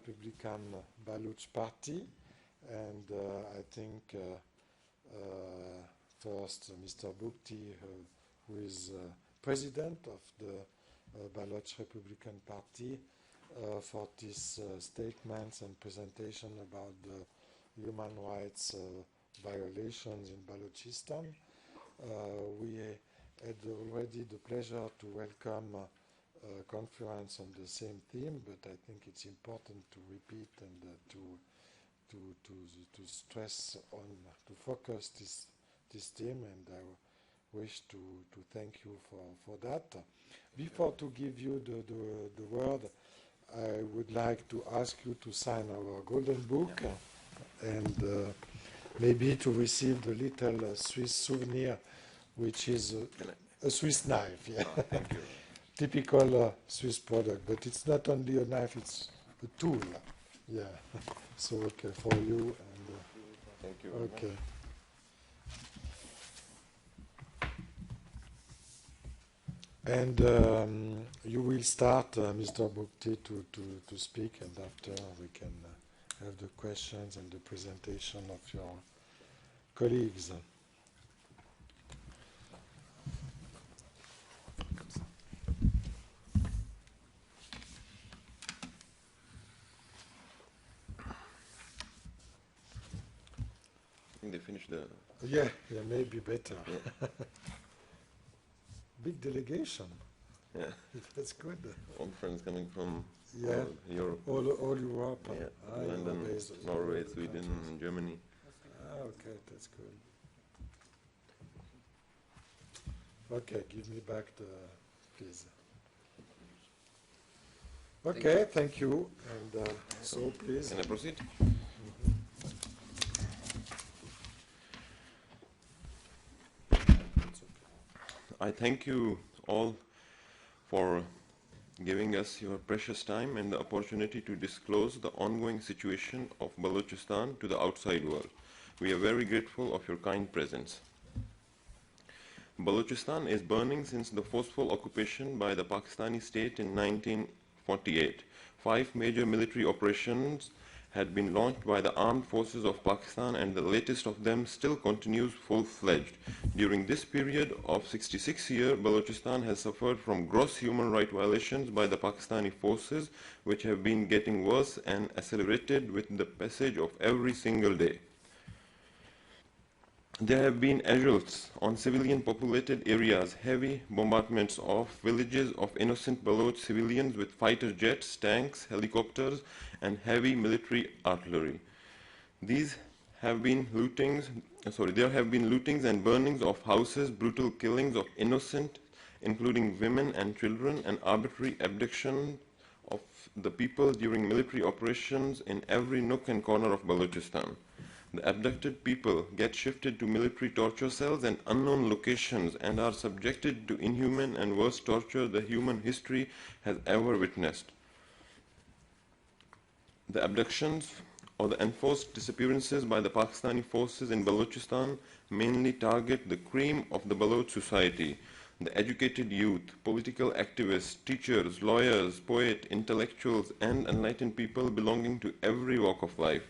Republican Baloch Party, and I think first Mr. Bugti, who is president of the Baloch Republican Party, for these statements and presentation about the human rights violations in Balochistan. We had already the pleasure to welcome a conference on the same theme, but I think it's important to repeat and to stress on, to focus this theme, and I wish to thank you for that. Before to give you the word, I would like to ask you to sign our golden book and maybe to receive the little Swiss souvenir, which is a Swiss knife. Yeah. Oh, thank you. Typical Swiss product, but it's not only a knife, it's a tool. Yeah. So, okay, for you. And, thank you. Okay. And you will start, Mr. Bugti, to speak, and after we can have the questions and the presentation of your colleagues. I think they finished the... Yeah, maybe better. Yeah. Big delegation. Yeah. That's good. All friends coming from Europe. All Europe. Yeah. London, Norway, Sweden, Germany. Okay, that's good. Okay, give me back the, please. Okay, thank you. And so, please. Can I proceed? I thank you all for giving us your precious time and the opportunity to disclose the ongoing situation of Balochistan to the outside world. We are very grateful of your kind presence. Balochistan is burning since the forceful occupation by the Pakistani state in 1948. 5 major military operations had been launched by the armed forces of Pakistan, and the latest of them still continues full-fledged. During this period of 66 years, Balochistan has suffered from gross human rights violations by the Pakistani forces, which have been getting worse and accelerated with the passage of every single day. There have been assaults on civilian populated areas, heavy bombardments of villages of innocent Baloch civilians with fighter jets, tanks, helicopters, and heavy military artillery. There have been lootings and burnings of houses, brutal killings of innocent, including women and children, and arbitrary abduction of the people during military operations in every nook and corner of Balochistan. The abducted people get shifted to military torture cells and unknown locations and are subjected to inhuman and worse torture the human history has ever witnessed. The abductions or the enforced disappearances by the Pakistani forces in Balochistan mainly target the cream of the Baloch society, the educated youth, political activists, teachers, lawyers, poets, intellectuals, and enlightened people belonging to every walk of life.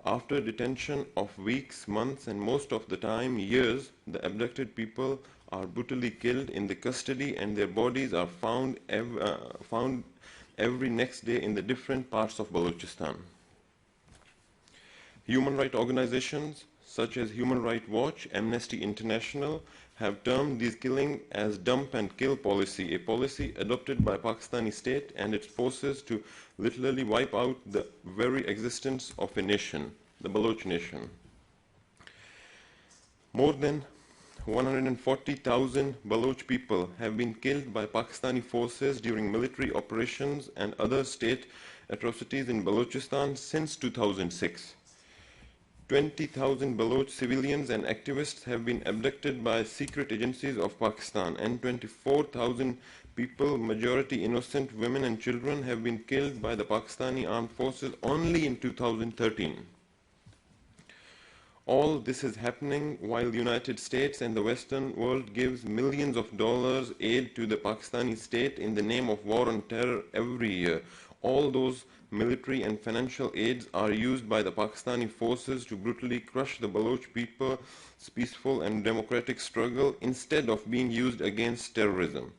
After detention of weeks, months, and most of the time years, the abducted people are brutally killed in the custody, and their bodies are found every next day in the different parts of Balochistan. Human rights organizations such as Human Rights Watch, Amnesty International have termed these killings as dump and kill policy, a policy adopted by Pakistani state and its forces to literally wipe out the very existence of a nation, the Baloch nation. More than 140,000 Baloch people have been killed by Pakistani forces during military operations and other state atrocities in Balochistan since 2006. 20,000 Baloch civilians and activists have been abducted by secret agencies of Pakistan, and 24,000 people, majority innocent women and children, have been killed by the Pakistani armed forces only in 2013. All this is happening while the United States and the Western world gives millions of dollars aid to the Pakistani state in the name of war on terror every year. All those military and financial aids are used by the Pakistani forces to brutally crush the Baloch people's peaceful and democratic struggle instead of being used against terrorism.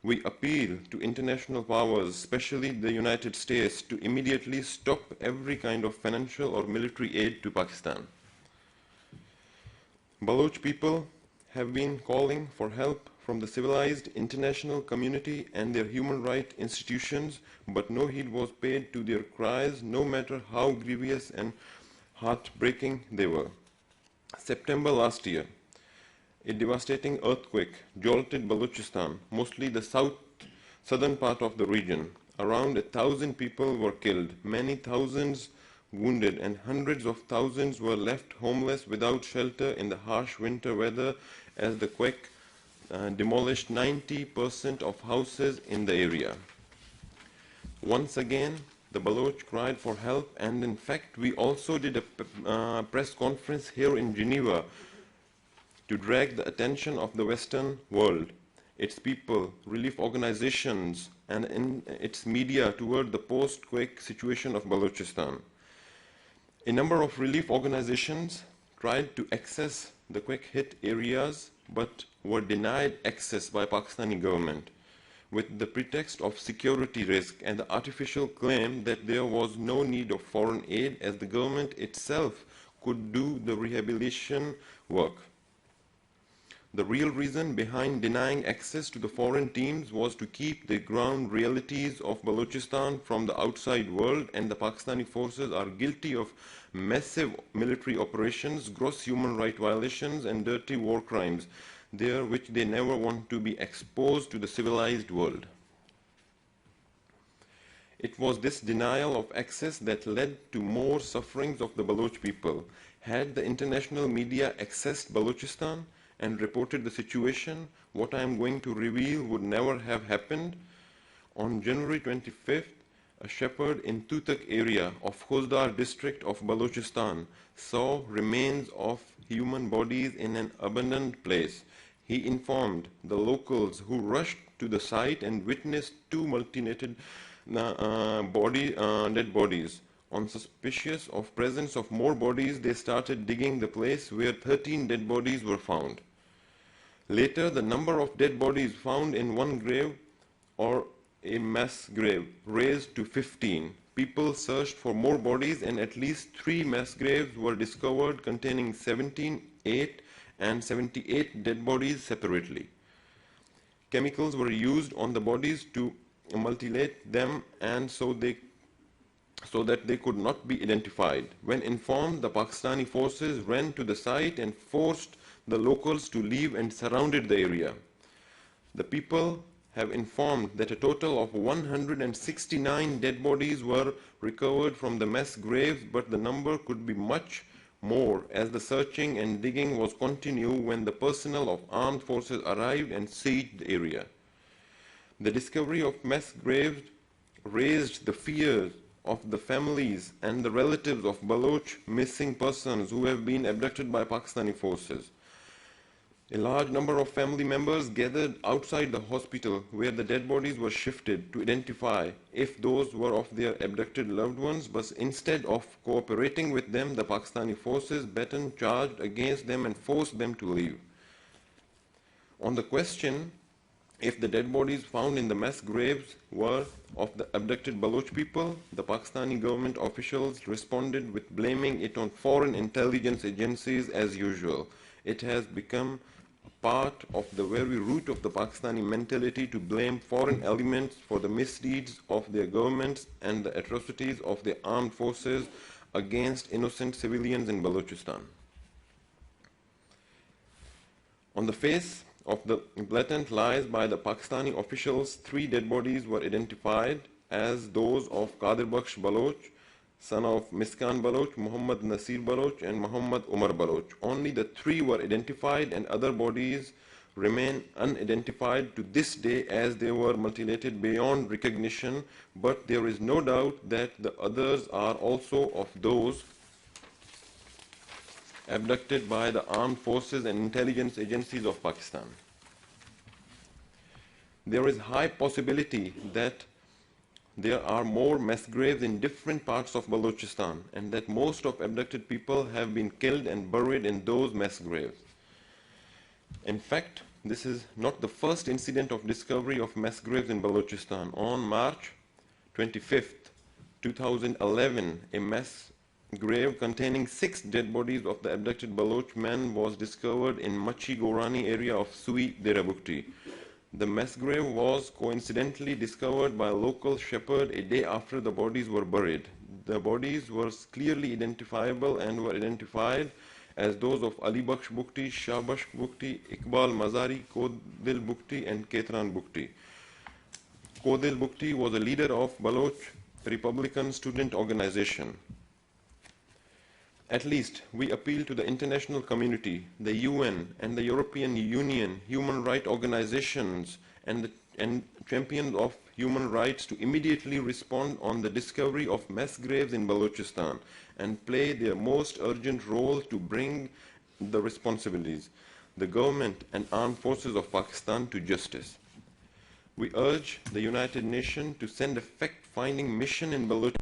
We appeal to international powers, especially the United States, to immediately stop every kind of financial or military aid to Pakistan. Baloch people have been calling for help from the civilized international community and their human rights institutions, but no heed was paid to their cries, no matter how grievous and heartbreaking they were. September last year, a devastating earthquake jolted Balochistan, mostly the southern part of the region. Around 1,000 people were killed, many thousands wounded, and hundreds of thousands were left homeless without shelter in the harsh winter weather as the quake demolished 90% of houses in the area. Once again, the Baloch cried for help, and in fact, we also did a press conference here in Geneva to drag the attention of the Western world, its people, relief organizations, and in its media toward the post-quake situation of Balochistan. A number of relief organizations tried to access the quake-hit areas but were denied access by Pakistani government with the pretext of security risk and the artificial claim that there was no need of foreign aid as the government itself could do the rehabilitation work. The real reason behind denying access to the foreign teams was to keep the ground realities of Balochistan from the outside world, and the Pakistani forces are guilty of massive military operations, gross human rights violations, and dirty war crimes there which they never want to be exposed to the civilized world. It was this denial of access that led to more sufferings of the Baloch people. Had the international media accessed Balochistan and reported the situation, what I am going to reveal would never have happened. On January 25th, a shepherd in Tutak area of Khuzdar district of Balochistan saw remains of human bodies in an abandoned place. He informed the locals who rushed to the site and witnessed two mutilated dead bodies. On suspicious of presence of more bodies, they started digging the place where 13 dead bodies were found. Later, the number of dead bodies found in one grave or a mass grave raised to 15. People searched for more bodies and at least 3 mass graves were discovered containing 17, 8 and 78 dead bodies separately. Chemicals were used on the bodies to mutilate them and so that they could not be identified. When informed, the Pakistani forces ran to the site and forced the locals to leave and surrounded the area. The people have informed that a total of 169 dead bodies were recovered from the mass graves, but the number could be much more as the searching and digging was continued when the personnel of armed forces arrived and sieged the area. The discovery of mass graves raised the fears of the families and the relatives of Baloch missing persons who have been abducted by Pakistani forces. A large number of family members gathered outside the hospital where the dead bodies were shifted to identify if those were of their abducted loved ones, but instead of cooperating with them, the Pakistani forces baton charged against them and forced them to leave. On the question if the dead bodies found in the mass graves were of the abducted Baloch people, the Pakistani government officials responded with blaming it on foreign intelligence agencies as usual. It has become part of the very root of the Pakistani mentality to blame foreign elements for the misdeeds of their governments and the atrocities of their armed forces against innocent civilians in Balochistan. On the face of the blatant lies by the Pakistani officials, 3 dead bodies were identified as those of Qadir Bakhsh Baloch, son of Miskan Baloch, Muhammad Nasir Baloch, and Muhammad Umar Baloch. Only the 3 were identified and other bodies remain unidentified to this day as they were mutilated beyond recognition, but there is no doubt that the others are also of those abducted by the armed forces and intelligence agencies of Pakistan. There is high possibility that there are more mass graves in different parts of Balochistan, and that most of abducted people have been killed and buried in those mass graves. In fact, this is not the first incident of discovery of mass graves in Balochistan. On March 25th, 2011, a mass grave containing 6 dead bodies of the abducted Baloch men was discovered in Machi Gorani area of Sui Dera Bugti. The mass grave was coincidentally discovered by a local shepherd a day after the bodies were buried. The bodies were clearly identifiable and were identified as those of Ali Bakhsh Bugti, Shah Bakhsh Bugti, Iqbal Mazari, Kodil Bugti, and Ketran Bugti. Kodil Bugti was a leader of Baloch Republican Student Organization. At least we appeal to the international community, the UN and the European Union, human rights organizations and champions of human rights to immediately respond on the discovery of mass graves in Balochistan and play their most urgent role to bring the responsibilities, the government and armed forces of Pakistan to justice. We urge the United Nations to send a fact-finding mission in Balochistan.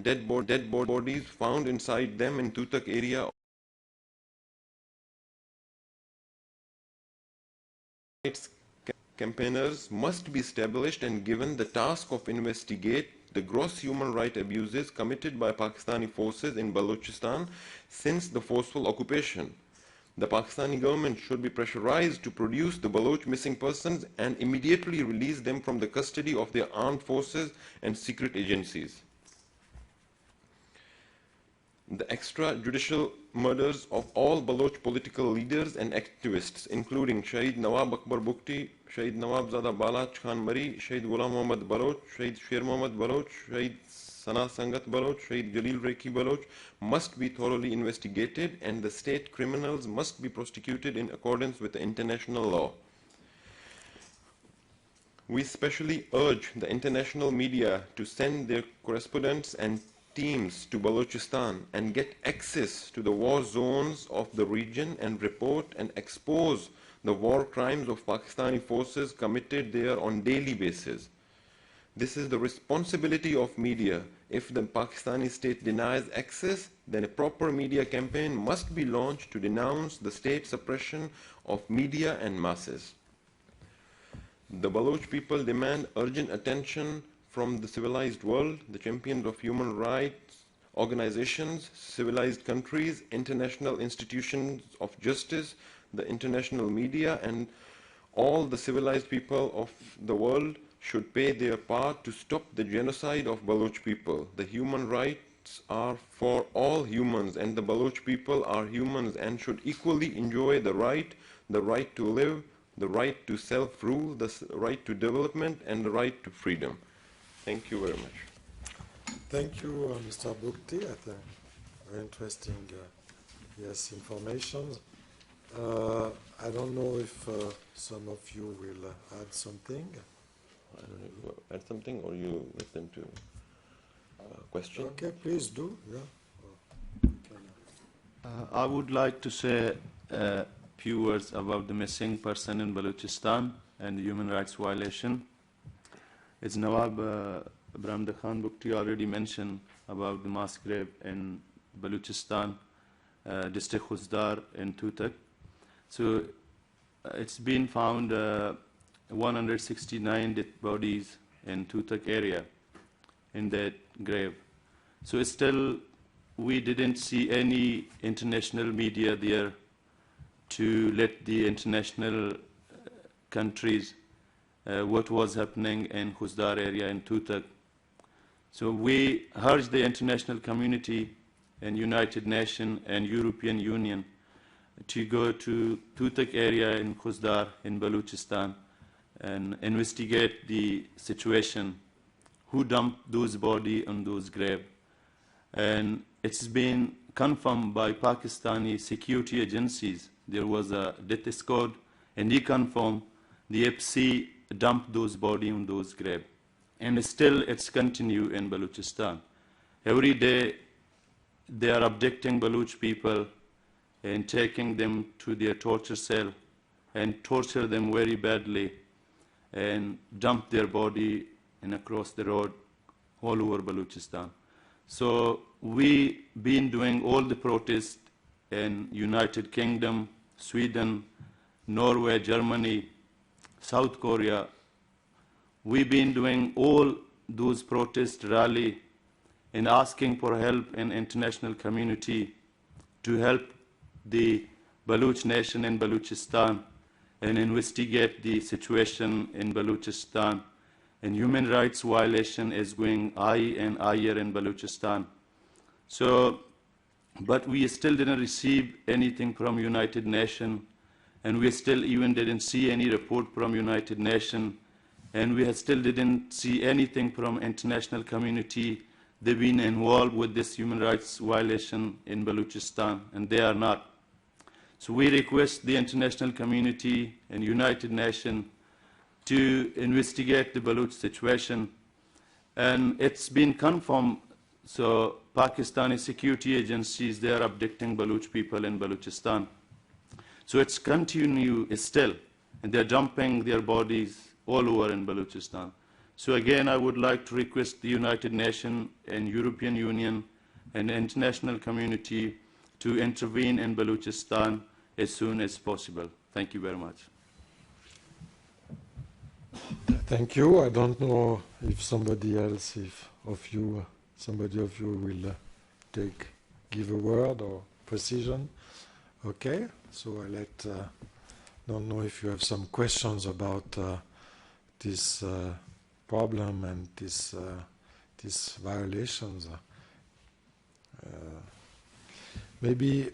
Dead bodies found inside them in Tutak area. Rights campaigners must be established and given the task of investigate the gross human rights abuses committed by Pakistani forces in Balochistan since the forceful occupation. The Pakistani government should be pressurized to produce the Baloch missing persons and immediately release them from the custody of their armed forces and secret agencies. The extrajudicial murders of all Baloch political leaders and activists, including Shahid Nawab Akbar Bugti, Shahid Nawab Zada Balach Khan Mari, Shahid Ghulam Muhammad Baloch, Shahid Sher Muhammad Baloch, Shahid Sana Sangat Baloch, Shahid Jalil Reki Baloch, must be thoroughly investigated, and the state criminals must be prosecuted in accordance with the international law. We especially urge the international media to send their correspondents and teams to Balochistan and get access to the war zones of the region and report and expose the war crimes of Pakistani forces committed there on daily basis. This is the responsibility of media. If the Pakistani state denies access, then a proper media campaign must be launched to denounce the state suppression of media and masses. The Baloch people demand urgent attention from the civilized world, the champions of human rights organizations, civilized countries, international institutions of justice, the international media, and all the civilized people of the world should pay their part to stop the genocide of Baloch people. The human rights are for all humans, and the Baloch people are humans and should equally enjoy the right to live, the right to self-rule, the right to development, and the right to freedom. Thank you very much. Thank you, Mr. Bugti. I think very interesting information. I don't know if some of you will add something. I don't know if you add something or you listen to a question. Okay, please do. Yeah. I would like to say a few words about the missing person in Balochistan and the human rights violation. As Nawab Brahumdagh Bugti already mentioned about the mass grave in Balochistan, district Khuzdar in Tutak. So it's been found 169 dead bodies in Tutak area in that grave. So still we didn't see any international media there to let the international countries what was happening in Khuzdar area in Tutak. So we urge the international community and United Nations and European Union to go to Tutak area in Khuzdar in Balochistan and investigate the situation, who dumped those bodies on those graves. And it's been confirmed by Pakistani security agencies. There was a death squad, and he confirmed the FC dumped those bodies on those graves. And still it's continue in Balochistan. Every day they are abducting Baloch people and taking them to their torture cell and torture them very badly. and dump their body and across the road all over Balochistan. So we been doing all the protests in United Kingdom, Sweden, Norway, Germany, South Korea. We've been doing all those protest rally and asking for help in international community to help the Baloch nation in Balochistan and investigate the situation in Balochistan. And human rights violation is going higher and higher in Balochistan. So, but we still didn't receive anything from United Nations, and we still even didn't see any report from United Nations, and we still didn't see anything from international community. They've been involved with this human rights violation in Balochistan, and they are not. So we request the international community and United Nations to investigate the Baloch situation. And it's been confirmed, so Pakistani security agencies, they are abducting Baloch people in Balochistan. So it's continuing still, and they're dumping their bodies all over in Balochistan. So again, I would like to request the United Nations and European Union and the international community to intervene in Balochistan as soon as possible. Thank you very much. Thank you. I don't know if somebody else, somebody of you will give a word or precision. Okay. So I don't know if you have some questions about this problem and these violations. Maybe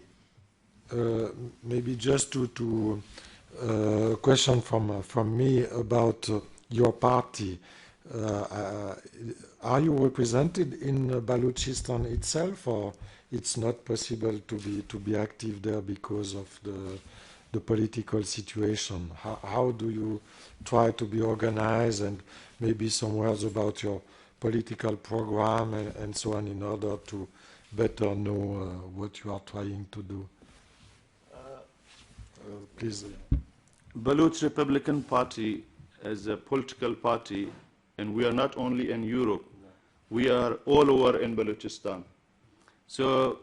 just to question from me about your party. Are you represented in Balochistan itself, or it's not possible to be active there because of the political situation? How do you try to be organized, and maybe some words about your political program and so on, in order to better know what you are trying to do? Please. Baloch Republican Party is a political party, and we are not only in Europe, we are all over in Balochistan. So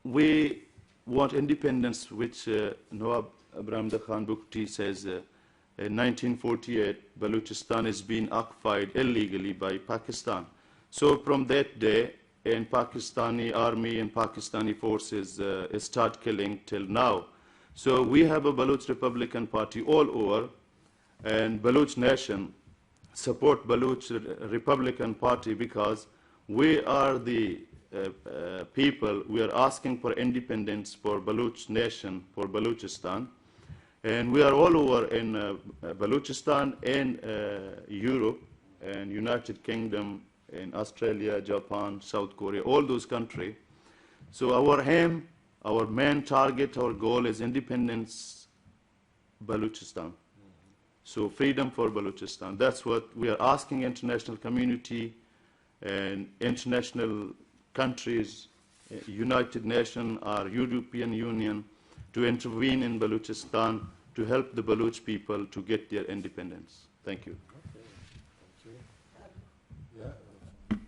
we want independence, which Nawab Brahumdagh Bugti says in 1948, Balochistan is being occupied illegally by Pakistan. So from that day, and Pakistani army and Pakistani forces start killing till now. So we have a Baloch Republican Party all over, and Baloch Nation support Baloch Republican Party because we are the people, we are asking for independence for Baloch Nation, for Balochistan. And we are all over in Balochistan and Europe and United Kingdom and Australia, Japan, South Korea, all those countries. So our aim, our main target, our goal is independence, Balochistan. So freedom for Balochistan. That's what we are asking international community and international countries, United Nations or European Union, to intervene in Balochistan to help the Baloch people to get their independence. Thank you.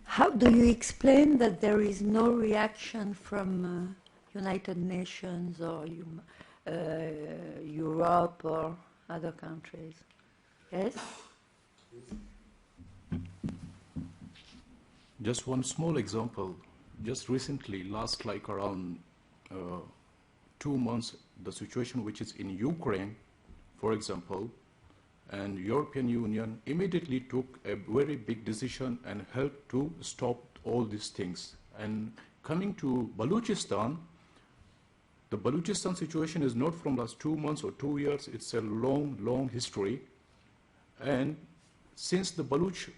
How do you explain that there is no reaction from United Nations or Europe or other countries? Yes? Just one small example. Just recently, last like around 2 months, the situation which is in Ukraine, for example, and European Union immediately took a very big decision and helped to stop all these things. And coming to Balochistan, the Balochistan situation is not from last 2 months or 2 years, it's a long, long history. And since the Baloch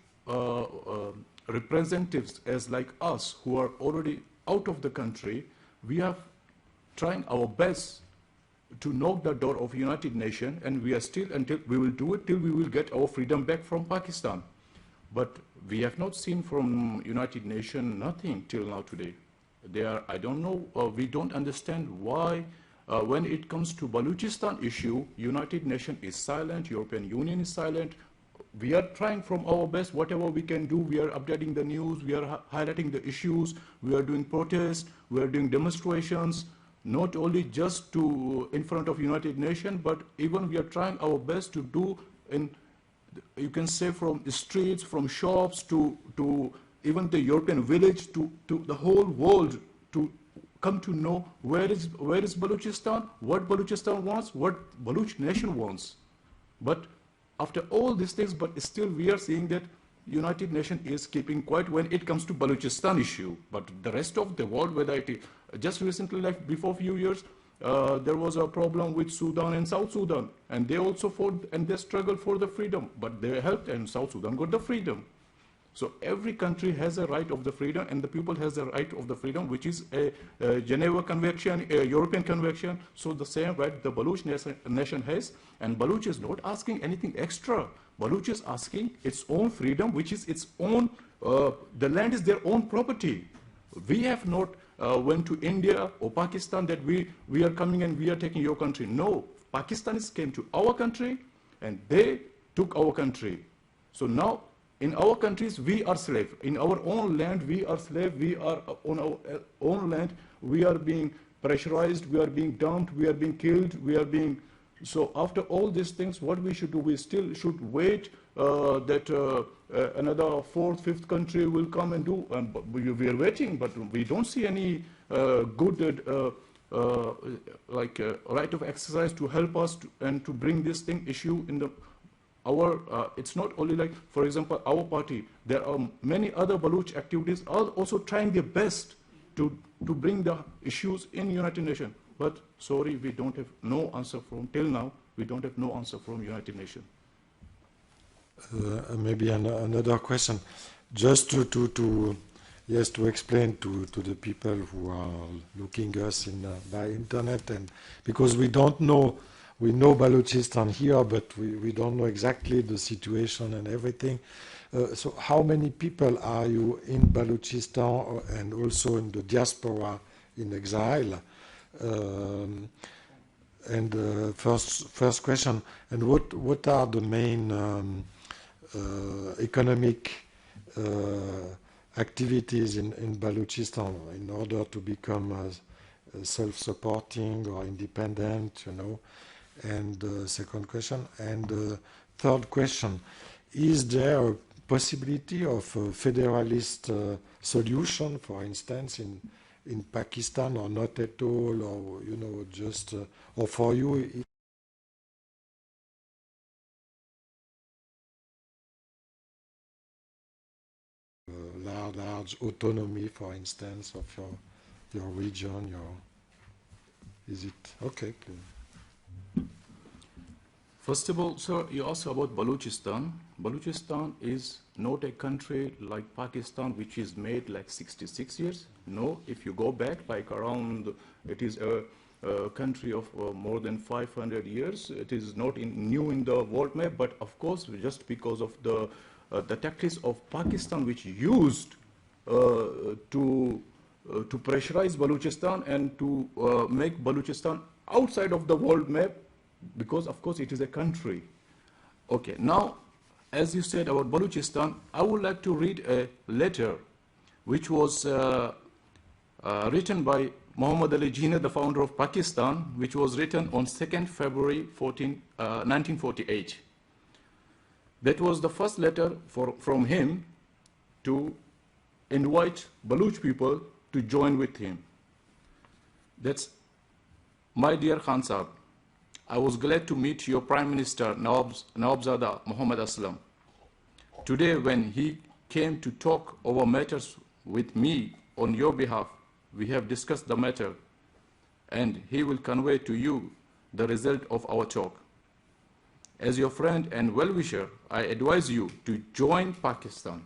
representatives as like us who are already out of the country, we are trying our best to knock the door of United Nations, and we are still, until we will do it till we will get our freedom back from Pakistan. But we have not seen from United Nations nothing till now today. They are, I don't know, we don't understand why when it comes to Balochistan issue, United Nations is silent, European Union is silent, we are trying from our best, whatever we can do. We are updating the news, we are highlighting the issues, we are doing protests, we are doing demonstrations, not only just to in front of United Nations, but even we are trying our best to do in, you can say, from the streets, from shops to even the European village, to the whole world, to come to know where is Balochistan, what Balochistan wants, what Baloch nation wants. But after all these things, but still we are seeing that United Nations is keeping quiet when it comes to Balochistan issue. But the rest of the world, whether it is just recently, like before a few years, there was a problem with Sudan and South Sudan, and they also fought and they struggled for the freedom, but they helped, and South Sudan got the freedom. So every country has a right of the freedom, and the people has a right of the freedom, which is a Geneva Convention, a European Convention. So the same right the Baloch nation has, and Baloch is not asking anything extra. Baloch is asking its own freedom, which is its own, the land is their own property. We have not went to India or Pakistan that we are coming and we are taking your country. No, Pakistanis came to our country and they took our country. So now, in our countries, we are slave. In our own land, we are slave. We are on our own land. We are being pressurized. We are being dumped. We are being killed. We are being... So after all these things, what we should do, we still should wait that another fourth, fifth country will come and do. And we are waiting, but we don't see any good right of exercise to help us and to bring this issue in the... it's not only like, for example, our party. There are many other Baloch activities are also trying their best to bring the issues in United Nations. But sorry, we don't have no answer from, till now, we don't have no answer from United Nations. Maybe another question, just to explain to the people who are looking us by internet, and because we don't know. We know Balochistan here, but we don't know exactly the situation and everything. So how many people are you in Balochistan and also in the diaspora in exile? First question, and what are the main economic activities in Balochistan in order to become self-supporting or independent, you know? And second question. And third question, is there a possibility of a federalist solution, for instance, in Pakistan, or not at all, or, you know, just, or for you, large autonomy, for instance, of your region, is it, okay, please. First of all, sir, you asked about Balochistan. Balochistan is not a country like Pakistan, which is made like 66 years. No, if you go back like around, it is a country of more than 500 years. It is not new in the world map, but of course, just because of the tactics of Pakistan, which used to pressurize Balochistan and to make Balochistan outside of the world map, because of course it is a country. Okay, now, as you said about Balochistan, I would like to read a letter which was written by Muhammad Ali Jinnah, the founder of Pakistan, which was written on 2nd February 1948. That was the first letter from him to invite Baloch people to join with him. That's, my dear Khan Sahib, I was glad to meet your Prime Minister, Nawab Muhammad Aslam. Today, when he came to talk over matters with me on your behalf, we have discussed the matter, and he will convey to you the result of our talk. As your friend and well-wisher, I advise you to join Pakistan.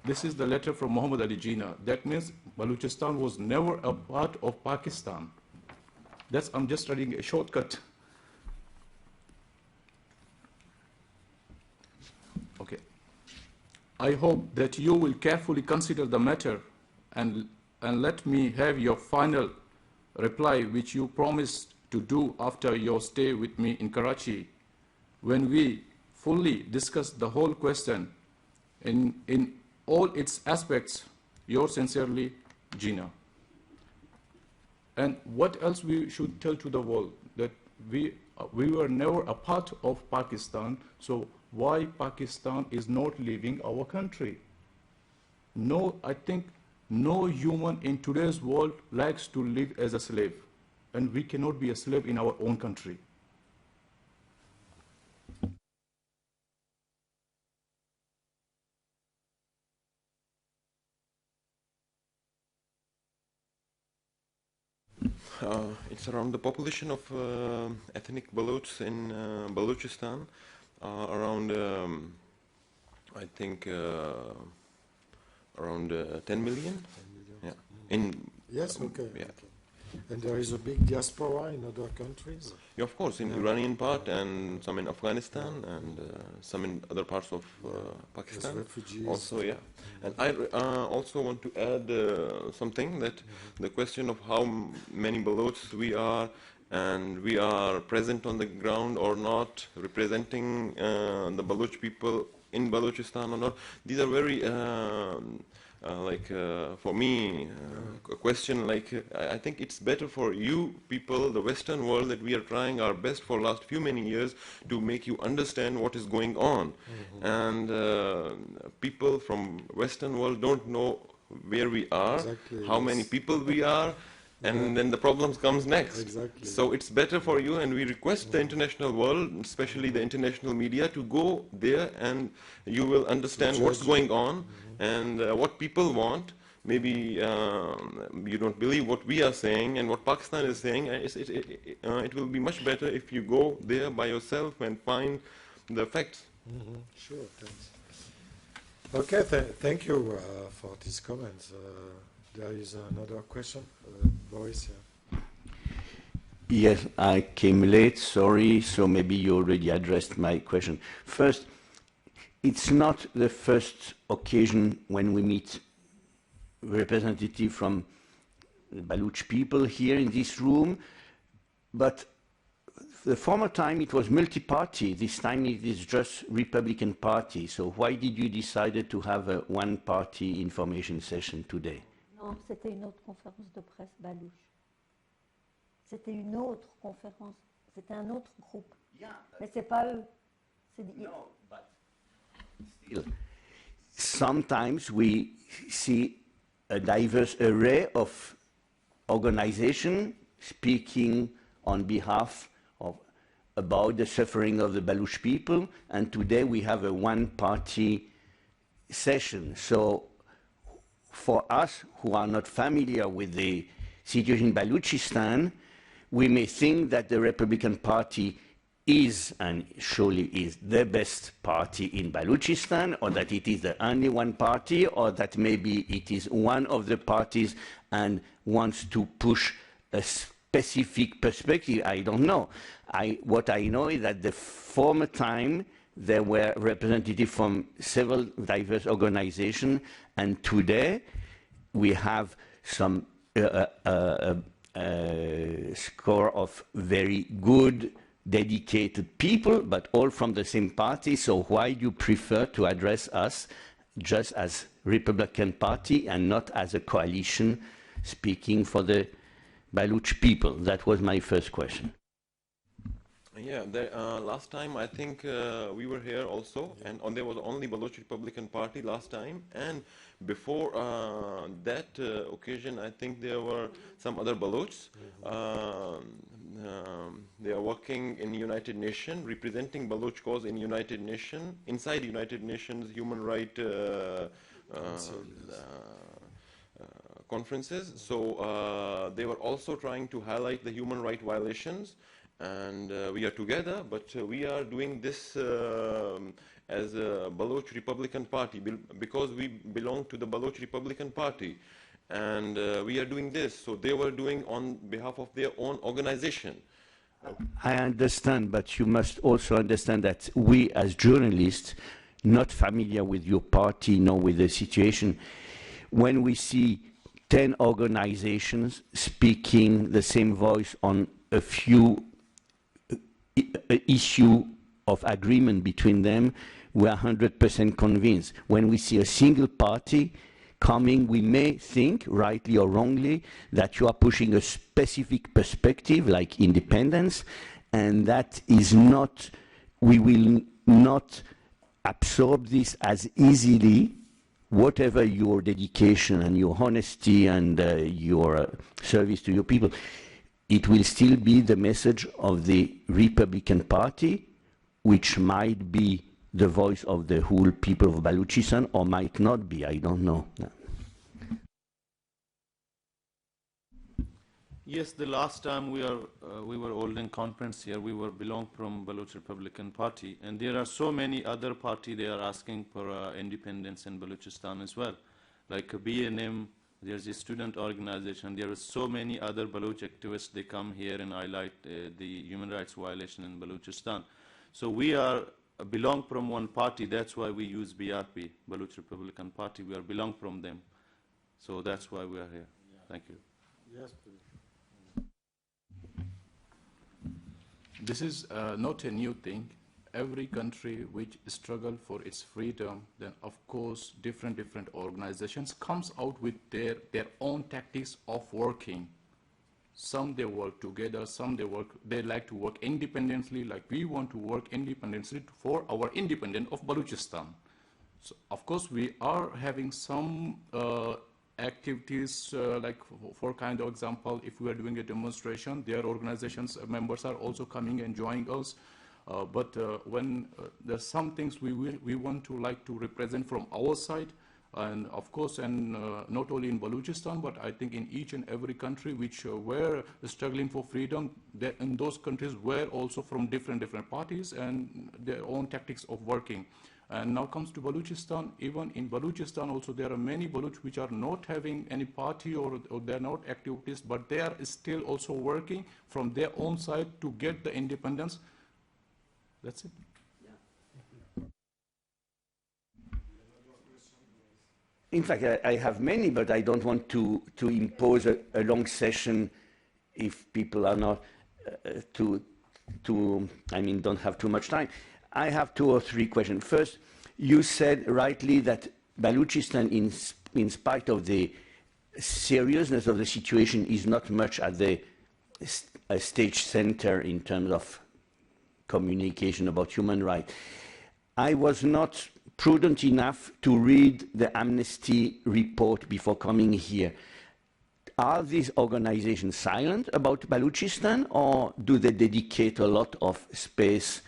This is the letter from Muhammad Ali Jinnah. That means Balochistan was never a part of Pakistan. I'm just writing a shortcut. Okay. I hope that you will carefully consider the matter and let me have your final reply, which you promised to do after your stay with me in Karachi, when we fully discuss the whole question in all its aspects. Yours sincerely, Gina. And what else we should tell to the world? That we were never a part of Pakistan, so why Pakistan is not leaving our country? No, I think no human in today's world likes to live as a slave, and we cannot be a slave in our own country. It's around the population of ethnic Balochs in Balochistan, around, I think, around 10 million. 10 million. Yeah. In Yes, okay. Yeah. Okay. And there is a big diaspora in other countries? Yeah, of course, in Iranian part and some in Afghanistan and some in other parts of Pakistan. As refugees. Also, yeah. And I also want to add something that the question of how many Balochs we are and we are present on the ground or not, representing the Baloch people in Balochistan or not, these are very for me, a question like, I think it's better for you people, the Western world, that we are trying our best for last few many years to make you understand what is going on. And people from Western world don't know where we are, how many people we are, and then the problems comes next. Exactly. So it's better for you, and we request the international world, especially the international media, to go there, and you will understand what's going on and what people want. Maybe you don't believe what we are saying and what Pakistan is saying. It will be much better if you go there by yourself and find the facts. Sure, thanks. Okay, thank you for these comments. There is another question. Boris, yeah. Yes, I came late, sorry, so maybe you already addressed my question. First, it's not the first occasion when we meet representative from the Baloch people here in this room, but the former time it was multi-party, this time it is just Republican Party, so why did you decide to have a one-party information session today? Non, c'était une autre conférence de presse Baloch. C'était une autre conférence, c'était un autre groupe. Yeah, mais c'est pas eux. No, but still, sometimes we see a diverse array of organizations speaking on behalf of about the suffering of the Baloch people, and today we have a one-party session. So for us who are not familiar with the situation in Balochistan, we may think that the Republican Party is, and surely is, the best party in Balochistan, or that it is the only one party, or that maybe it is one of the parties and wants to push a specific perspective. I don't know. What I know is that the former time there were representatives from several diverse organizations, and today we have some score of very good, dedicated people, but all from the same party. So why do you prefer to address us just as Republican Party and not as a coalition speaking for the Baloch people? That was my first question. Yeah, last time I think we were here also, and there was only Baloch Republican Party last time, and before that occasion I think there were some other Balochs. They are working in United Nations, representing Baloch cause in United Nations, inside United Nations human rights conferences. So they were also trying to highlight the human rights violations. And we are together, but we are doing this as a Baloch Republican Party because we belong to the Baloch Republican Party, and we are doing this. So they were doing on behalf of their own organization. I understand, but you must also understand that we as journalists, not familiar with your party nor with the situation, when we see 10 organizations speaking the same voice on a few issue of agreement between them, we are 100% convinced. When we see a single party coming, we may think, rightly or wrongly, that you are pushing a specific perspective, like independence, and that is not, we will not absorb this as easily, whatever your dedication and your honesty and your service to your people. It will still be the message of the Republican Party, which might be the voice of the whole people of Balochistan, or might not be, I don't know. No. Yes, the last time we were holding conference here, we belong from Baloch Republican Party, and there are so many other parties they are asking for independence in Balochistan as well, like BNM. There's a student organization. There are so many other Baloch activists. They come here and highlight the human rights violation in Balochistan. So we belong from one party. That's why we use BRP, Baloch Republican Party. We belong from them. So that's why we are here. Yeah. Thank you. Yes, please. This is not a new thing. Every country which struggles for its freedom, then of course different organizations comes out with their own tactics of working. Some they work together, some they like to work independently, like we want to work independently for our independence of Balochistan. So of course we are having some activities, like for kind of example, if we are doing a demonstration, their organizations members are also coming and joining us. But when there's some things we want to like to represent from our side, and of course, and not only in Balochistan, but I think in each and every country which were struggling for freedom, in those countries were also from different parties and their own tactics of working. And now comes to Balochistan. Even in Balochistan also there are many Baloch which are not having any party or they're not activities, but they are still also working from their own side to get the independence. That's it. In fact, I have many, but I don't want to impose a long session if people are not don't have too much time. I have 2 or 3 questions. First, you said rightly that Balochistan, in spite of the seriousness of the situation, is not much at the stage center in terms of communication about human rights. I was not prudent enough to read the Amnesty report before coming here. Are these organizations silent about Balochistan, or do they dedicate a lot of space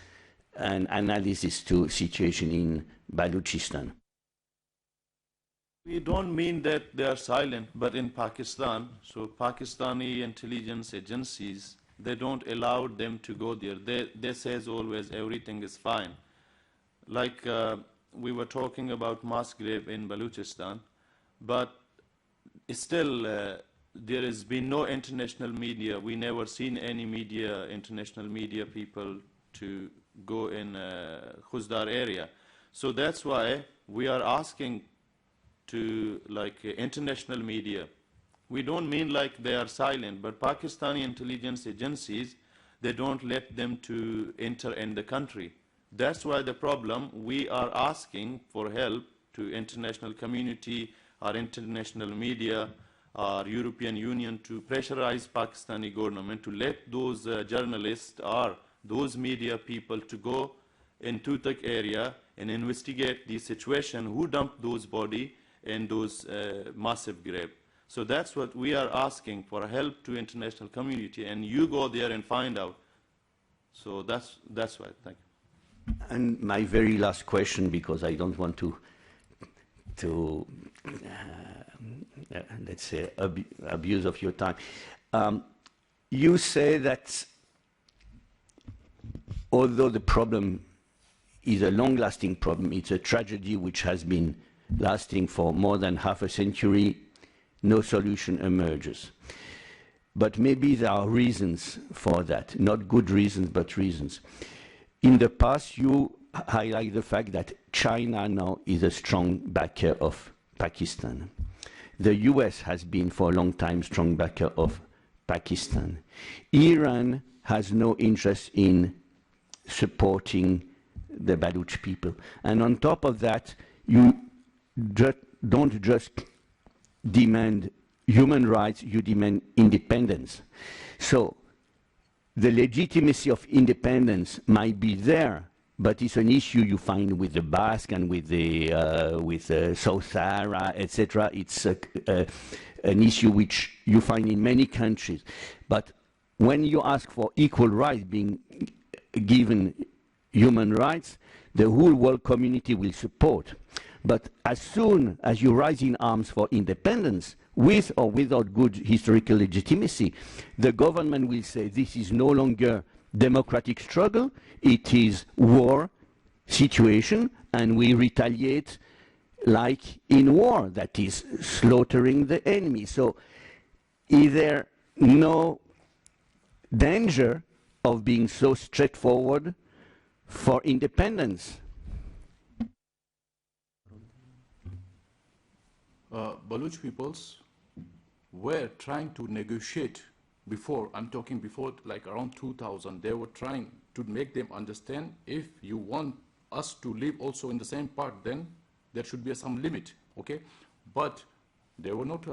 and analysis to situation in Balochistan? We don't mean that they are silent, but in Pakistan, so Pakistani intelligence agencies, they don't allow them to go there. They says always everything is fine. Like we were talking about mass grave in Balochistan, but still there has been no international media. We never seen any media, international media people to go in Khuzdar area. So that's why we are asking to like international media. We don't mean like they are silent, but Pakistani intelligence agencies, they don't let them to enter in the country. That's why the problem, we are asking for help to international community, our international media, our European Union to pressurize Pakistani government to let those journalists or those media people to go in int'l area and investigate the situation, who dumped those body in those massive grave. So that's what we are asking for, help to international community, and you go there and find out. So that's why. Thank you. And my very last question, because I don't want to let's say, abuse of your time. You say that although the problem is a long-lasting problem, it's a tragedy which has been lasting for more than half a century, no solution emerges. But maybe there are reasons for that, not good reasons, but reasons. In the past, you highlight the fact that China now is a strong backer of Pakistan. The US has been for a long time strong backer of Pakistan. Iran has no interest in supporting the Baloch people. And on top of that, you don't just demand human rights, you demand independence. So the legitimacy of independence might be there, but it's an issue you find with the Basque and with the South Sahara, etc. It's an issue which you find in many countries. But when you ask for equal rights being given human rights, the whole world community will support. But as soon as you rise in arms for independence, with or without good historical legitimacy, the government will say this is no longer democratic struggle, it is war situation, and we retaliate like in war, that is slaughtering the enemy. So is there no danger of being so straightforward for independence? Baloch peoples were trying to negotiate before, I'm talking before like around 2000, they were trying to make them understand if you want us to live also in the same part, then there should be some limit, okay? But they were not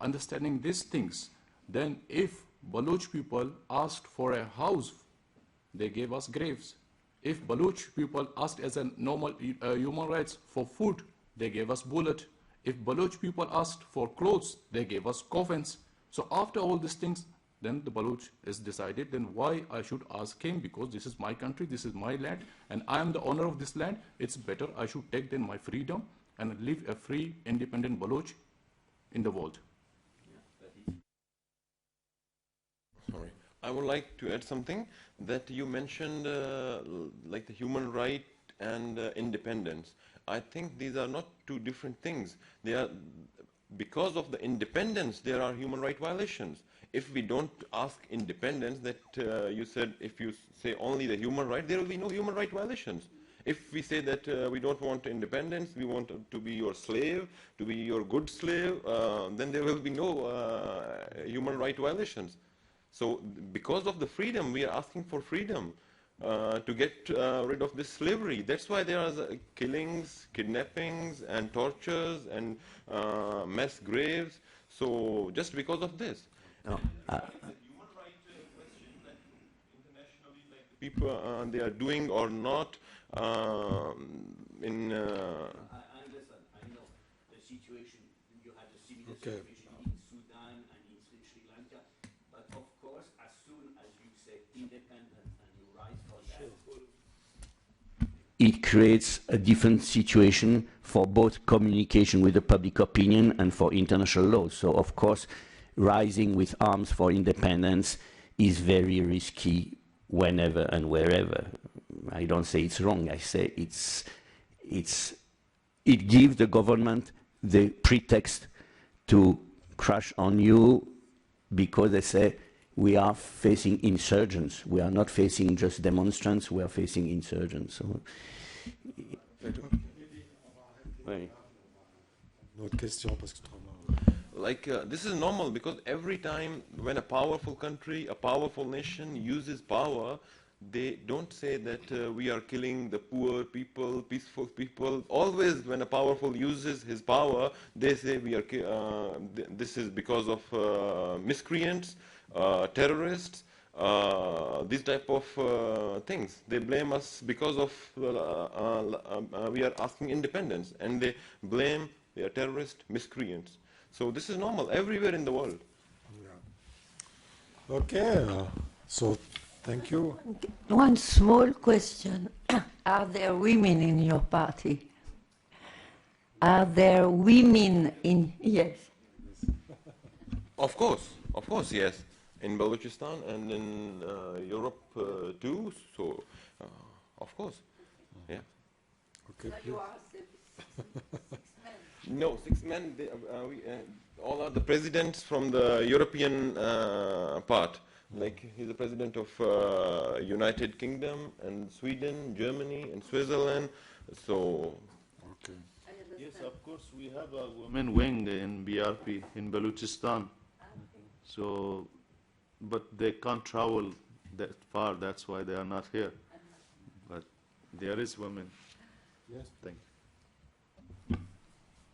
understanding these things. Then if Baloch people asked for a house, they gave us graves. If Baloch people asked as a normal human rights for food, they gave us bullet. If Baloch people asked for clothes, they gave us coffins. So after all these things, then the Baloch is decided, then why I should ask him, because this is my country, this is my land, and I am the owner of this land. It's better I should take then my freedom and live a free, independent Baloch in the world. Sorry. I would like to add something that you mentioned, like the human right and independence. I think these are not two different things. They are, because of the independence, there are human right violations. If we don't ask independence, that you said, if you say only the human right, there will be no human right violations. If we say that we don't want independence, we want to be your slave, to be your good slave, then there will be no human right violations. So because of the freedom, we are asking for freedom to get rid of this slavery. That's why there are killings, kidnappings, and tortures, and mass graves. So just because of this. No. The human rights question that internationally, like people they are doing or not in. I understand. I know the situation. You had a similar situation in Sudan and in Sri Lanka. But of course, as soon as you say independence and you rise for that, it creates a different situation for both communication with the public opinion and for international law. So of course, rising with arms for independence is very risky whenever and wherever. I don't say it's wrong. I say it gives the government the pretext to crash on you, because they say we are facing insurgents. We are not facing just demonstrants, we are facing insurgents. So, like this is normal, because every time when a powerful country, a powerful nation uses power, they don't say that we are killing the poor people, peaceful people. Always when a powerful uses his power, they say we are this is because of miscreants, terrorists, these type of things. They blame us because of we are asking independence, and they blame the terrorist miscreants. So this is normal everywhere in the world. Yeah. Okay, so thank you. One small question. Are there women in your party? Are there women in... Yes. Of course, yes. In Balochistan and in Europe too, so of course, yeah. Okay, So please. you are 6 men. No, 6 men, they, all are the presidents from the European part. Like he's the president of United Kingdom and Sweden, Germany and Switzerland. So. Okay. Yes, of course, we have a women wing in BRP in Balochistan. So, but they can't travel that far. That's why they are not here. But There is women. Yes. Thank you.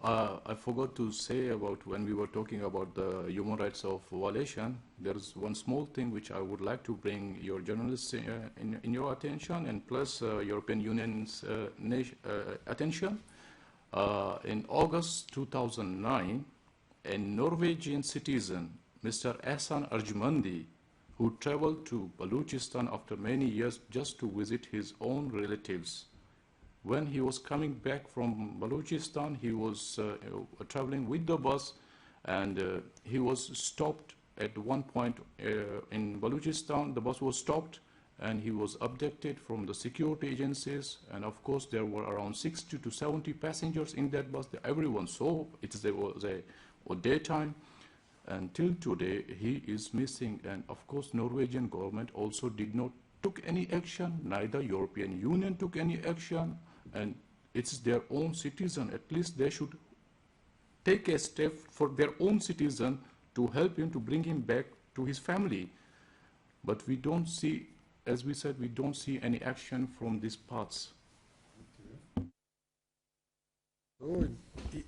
I forgot to say about when we were talking about the human rights of violation, there is one small thing which I would like to bring your journalists in your attention and plus European Union's attention. In August 2009, a Norwegian citizen, Mr. Ehsan Arjmandi, who traveled to Balochistan after many years just to visit his own relatives. When he was coming back from Balochistan, he was traveling with the bus, and he was stopped at one point in Balochistan. The bus was stopped, and he was abducted from the security agencies. And of course, there were around 60 to 70 passengers in that bus. Everyone saw it was a daytime. Until today, he is missing. And of course, Norwegian government also did not took any action. Neither European Union took any action. And it's their own citizen. At least they should take a step for their own citizen to help him, to bring him back to his family. But we don't see, as we said, we don't see any action from these parts. So,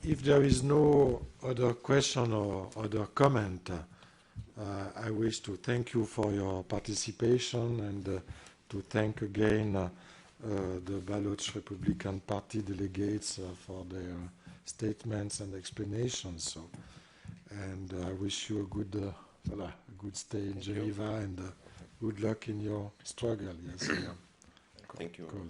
if there is no other question or other comment, I wish to thank you for your participation and to thank again the Baloch Republican Party delegates for their statements and explanations. So, and I wish you a good stay in Geneva and good luck in your struggle. Yes, yeah. Thank you. Cool.